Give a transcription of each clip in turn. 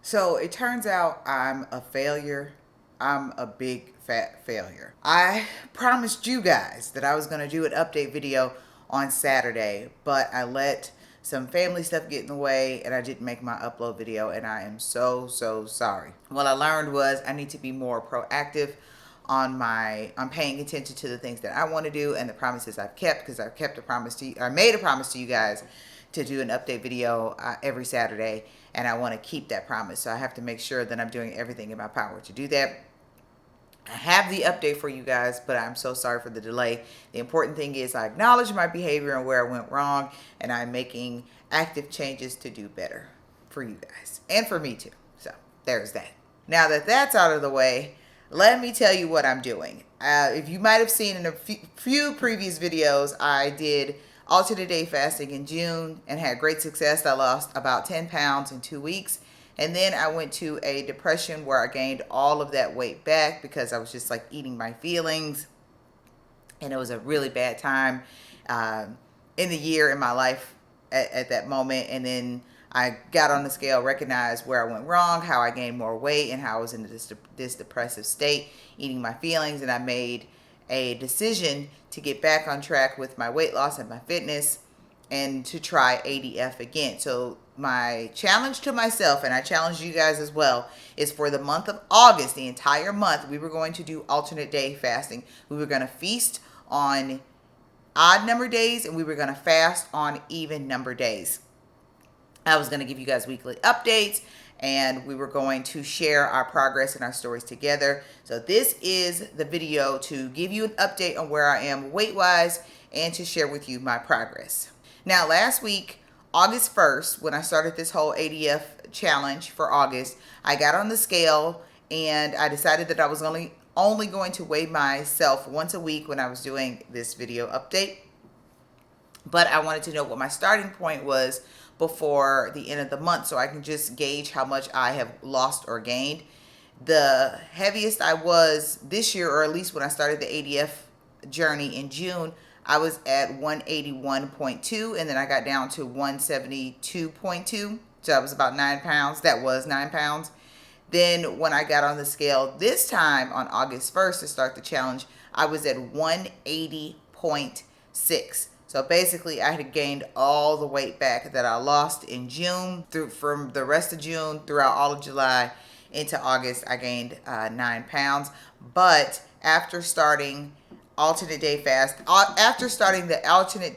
So it turns out I'm a failure. I'm a big fat failure. I promised you guys that I was going to do an update video on Saturday, but I let some family stuff get in the way and I didn't make my upload video, and I am so sorry. What I learned was I need to be more proactive on paying attention to the things that I want to do and the promises I've kept, because I've kept a promise to you. I made a promise to you guys to do an update video every Saturday, and I want to keep that promise. So I have to make sure that I'm doing everything in my power to do that. I have the update for you guys, but I'm so sorry for the delay. The important thing is I acknowledge my behavior and where I went wrong, and I'm making active changes to do better for you guys and for me too. So there's that. Now that that's out of the way, let me tell you what I'm doing. If you might have seen in a few previous videos, I did alternate day fasting in June and had great success. I lost about 10 pounds in 2 weeks. And then I went to a depression where I gained all of that weight back because I was just like eating my feelings. And it was a really bad time in the year in my life at that moment. And then I got on the scale, recognized where I went wrong, how I gained more weight, and how I was in this depressive state, eating my feelings. And I made a decision to get back on track with my weight loss and my fitness and to try ADF again. So my challenge to myself, and I challenge you guys as well, is for the month of August, the entire month, we were going to do alternate day fasting. We were going to feast on odd number days and we were going to fast on even number days. I was going to give you guys weekly updates, and we were going to share our progress and our stories together. So this is the video to give you an update on where I am weight-wise and to share with you my progress. Now, last week, August 1st, when I started this whole ADF challenge for August, I got on the scale and I decided that I was only going to weigh myself once a week when I was doing this video update. But I wanted to know what my starting point was before the end of the month so I can just gauge how much I have lost or gained. The heaviest I was this year, or at least when I started the ADF journey in June, I was at 181.2, and then I got down to 172.2. So that was about 9 pounds. That was 9 pounds. Then when I got on the scale this time on August 1st to start the challenge, I was at 180.6. So basically, I had gained all the weight back that I lost in June from the rest of June throughout all of July into August. I gained 9 pounds. But after starting the alternate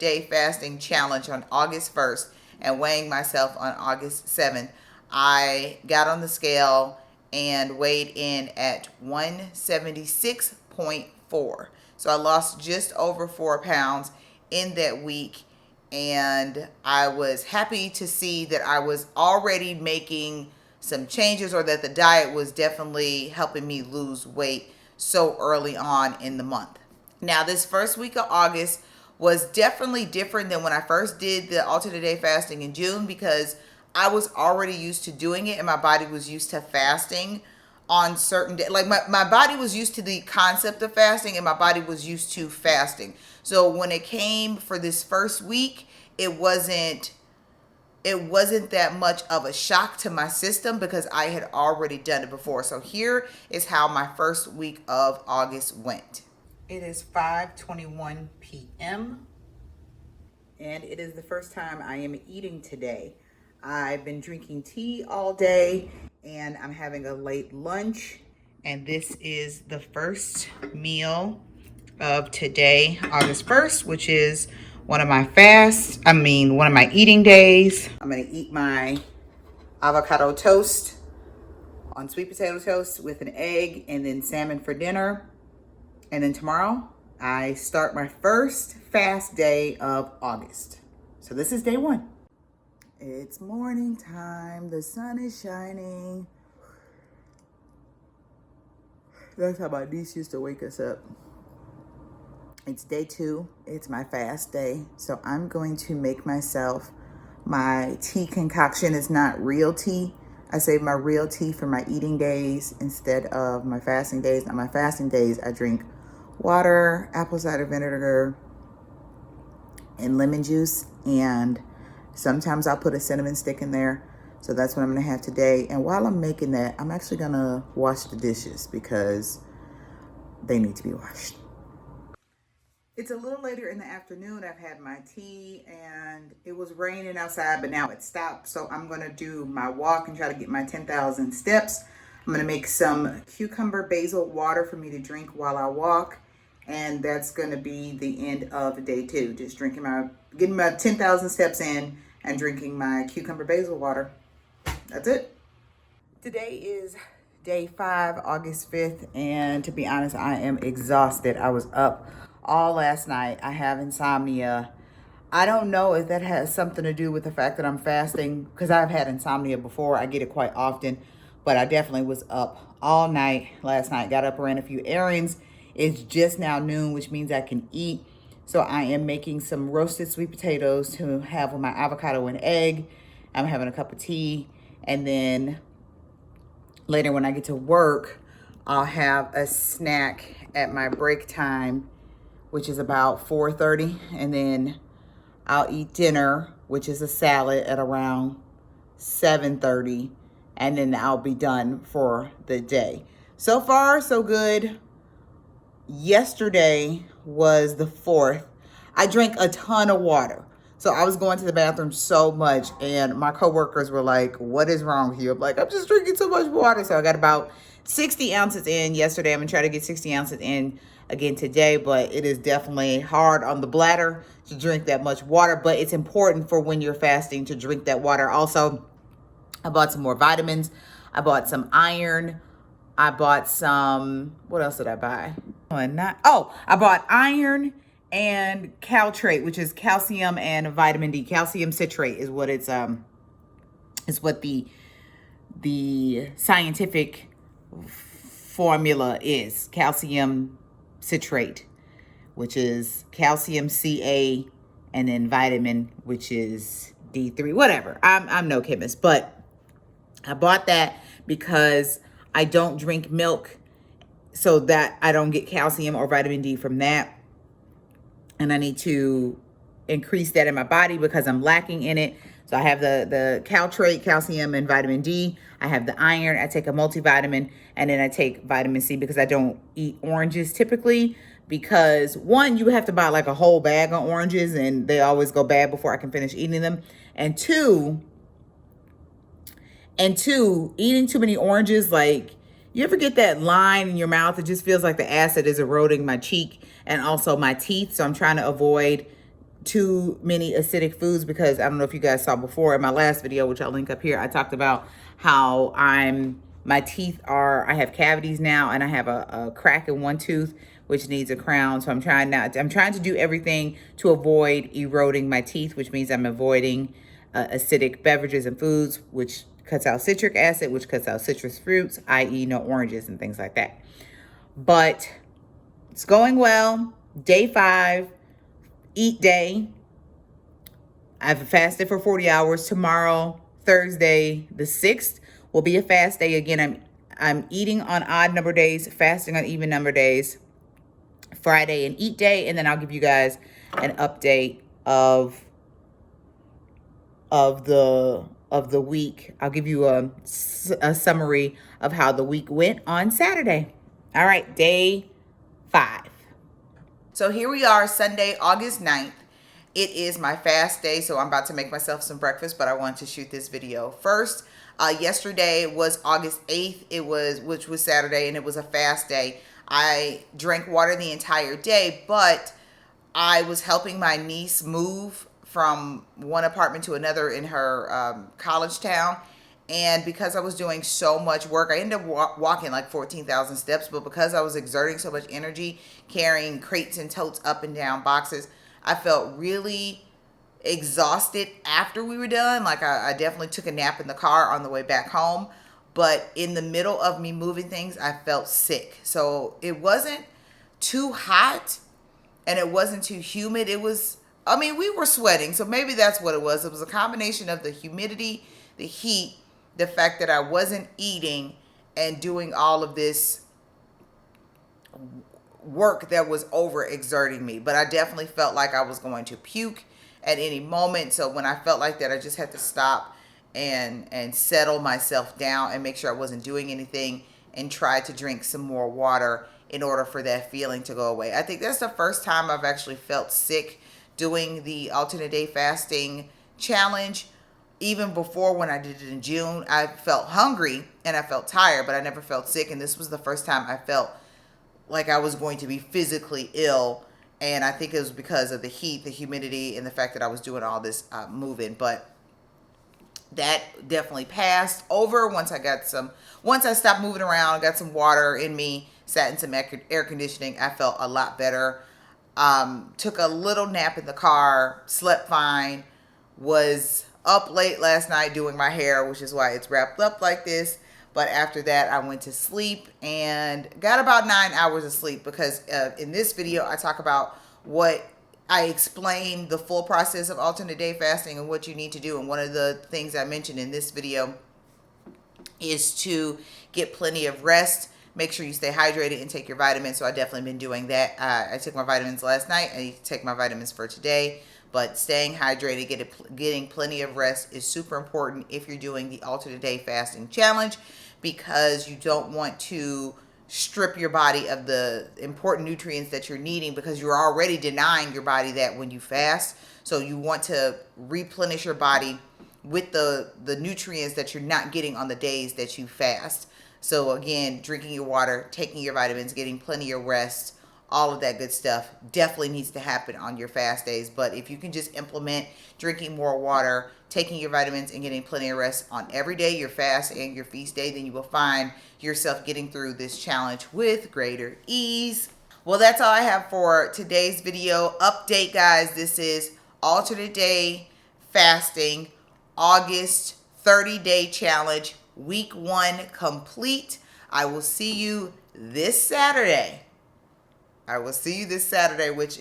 day fasting challenge on August 1st and weighing myself on August 7th, I got on the scale and weighed in at 176.4. So I lost just over 4 pounds in that week, and I was happy to see that I was already making some changes, or that the diet was definitely helping me lose weight so early on in the month. Now, this first week of August was definitely different than when I first did the alternate day fasting in June, because I was already used to doing it and my body was used to fasting on certain days. Like my body was used to the concept of fasting, and my body was used to fasting. So when it came for this first week, it wasn't that much of a shock to my system because I had already done it before. So here is how my first week of August went. It is 5:21 p.m. and it is the first time I am eating today. I've been drinking tea all day and I'm having a late lunch, and this is the first meal of today, August 1st, which is one of my eating days. I'm gonna eat my avocado toast on sweet potato toast with an egg and then salmon for dinner. And then tomorrow, I start my first fast day of August. So this is day 1. It's morning time. The sun is shining. That's how my niece used to wake us up. It's day 2. It's my fast day. So I'm going to make myself my tea concoction. It's not real tea. I save my real tea for my eating days instead of my fasting days. On my fasting days, I drink water, apple cider vinegar, and lemon juice. And sometimes I'll put a cinnamon stick in there. So that's what I'm gonna have today. And while I'm making that, I'm actually gonna wash the dishes because they need to be washed. It's a little later in the afternoon. I've had my tea and it was raining outside, but now it stopped. So I'm gonna do my walk and try to get my 10,000 steps. I'm gonna make some cucumber basil water for me to drink while I walk. And that's gonna be the end of day 2. Just getting my 10,000 steps in and drinking my cucumber basil water. That's it. Today is day 5, August 5th, and to be honest, I am exhausted. I was up all last night. I have insomnia. I don't know if that has something to do with the fact that I'm fasting, because I've had insomnia before. I get it quite often, but I definitely was up all night last night. Got up, ran a few errands. It's just now noon, which means I can eat. So I am making some roasted sweet potatoes to have with my avocado and egg. I'm having a cup of tea. And then later when I get to work, I'll have a snack at my break time, which is about 4:30. And then I'll eat dinner, which is a salad, at around 7:30. And then I'll be done for the day. So far, so good. Yesterday was the 4th. I drank a ton of water. So I was going to the bathroom so much, and my coworkers were like, what is wrong with you? I'm like, I'm just drinking so much water. So I got about 60 ounces in yesterday. I'm gonna try to get 60 ounces in again today, but it is definitely hard on the bladder to drink that much water, but it's important for when you're fasting to drink that water. Also, I bought some more vitamins. I bought some iron. I bought some, what else did I buy? I bought iron and caltrate, which is calcium and vitamin D. Calcium citrate is what is what the scientific formula is. Calcium citrate, which is calcium Ca, and then vitamin, which is D3, whatever. I'm no chemist, but I bought that because I don't drink milk, so that I don't get calcium or vitamin D from that. And I need to increase that in my body because I'm lacking in it. So I have the caltrate, calcium, and vitamin D. I have the iron. I take a multivitamin, and then I take vitamin C because I don't eat oranges typically, because one, you have to buy like a whole bag of oranges and they always go bad before I can finish eating them. And two, eating too many oranges, like, you ever get that line in your mouth? It just feels like the acid is eroding my cheek and also my teeth. So I'm trying to avoid too many acidic foods, because I don't know if you guys saw before in my last video, which I'll link up here, I talked about how my teeth I have cavities now, and I have a crack in one tooth, which needs a crown. So I'm trying to do everything to avoid eroding my teeth, which means I'm avoiding acidic beverages and foods, which cuts out citric acid, which cuts out citrus fruits, i.e. no oranges and things like that. But it's going well. Day 5, eat day. I've fasted for 40 hours. Tomorrow, Thursday, the 6th, will be a fast day again. I'm eating on odd number days, fasting on even number days. Friday and eat day, and then I'll give you guys an update of the week. I'll give you a summary of how the week went on Saturday. All right, day 5. So here we are, Sunday, August 9th. It is my fast day, so I'm about to make myself some breakfast, but I wanted to shoot this video first. Yesterday was August 8th, which was Saturday, and it was a fast day. I drank water the entire day, but I was helping my niece move from one apartment to another in her college town. And because I was doing so much work, I ended up walking like 14,000 steps. But because I was exerting so much energy, carrying crates and totes up and down boxes, I felt really exhausted after we were done. Like I definitely took a nap in the car on the way back home. But in the middle of me moving things, I felt sick. So it wasn't too hot and it wasn't too humid. We were sweating, so maybe that's what it was. It was a combination of the humidity, the heat, the fact that I wasn't eating and doing all of this work that was overexerting me. But I definitely felt like I was going to puke at any moment. So when I felt like that, I just had to stop and settle myself down and make sure I wasn't doing anything, and try to drink some more water in order for that feeling to go away. I think that's the first time I've actually felt sick doing the alternate day fasting challenge. Even before, when I did it in June, I felt hungry and I felt tired, but I never felt sick. And this was the first time I felt like I was going to be physically ill. And I think it was because of the heat, the humidity, and the fact that I was doing all this moving. But that definitely passed over once I stopped moving around, got some water in me, sat in some air conditioning. I felt a lot better. Took a little nap in the car, slept fine, was up late last night doing my hair, which is why it's wrapped up like this. But after that, I went to sleep and got about 9 hours of sleep, because in this video, I talk about what I explain the full process of alternate day fasting and what you need to do. And one of the things I mentioned in this video is to get plenty of rest. Make sure you stay hydrated and take your vitamins. So I definitely been doing that. I took my vitamins last night. I need to take my vitamins for today. But staying hydrated, getting plenty of rest is super important if you're doing the alternate day fasting challenge, because you don't want to strip your body of the important nutrients that you're needing, because you're already denying your body that when you fast. So you want to replenish your body with the nutrients that you're not getting on the days that you fast. So again, drinking your water, taking your vitamins, getting plenty of rest, all of that good stuff definitely needs to happen on your fast days. But if you can just implement drinking more water, taking your vitamins, and getting plenty of rest on every day, your fast and your feast day, then you will find yourself getting through this challenge with greater ease. Well, that's all I have for today's video update, guys. This is alternate day fasting, August 30-day challenge, week 1 complete. I will see you this Saturday. Which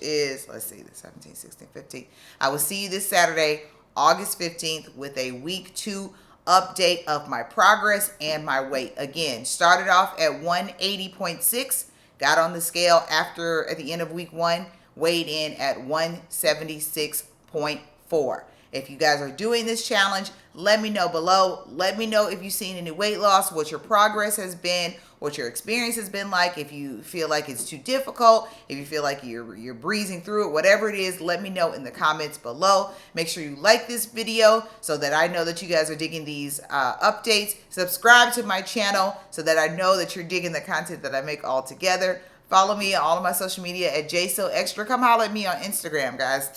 is, let's see, the 17th, 16th, 15th. I will see you this Saturday, August 15th, with a week 2 update of my progress and my weight. Again, started off at 180.6, got on the scale at the end of week 1, weighed in at 176.4. If you guys are doing this challenge, let me know below. Let me know if you've seen any weight loss, what your progress has been, what your experience has been like. If you feel like it's too difficult, if you feel like you're breezing through it, whatever it is, let me know in the comments below. Make sure you like this video so that I know that you guys are digging these updates. Subscribe to my channel so that I know that you're digging the content that I make all together. Follow me on all of my social media at JSoExtra. Come holler at me on Instagram, guys.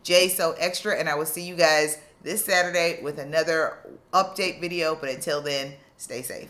JSoExtra, and I will see you guys this Saturday with another update video. But until then, stay safe.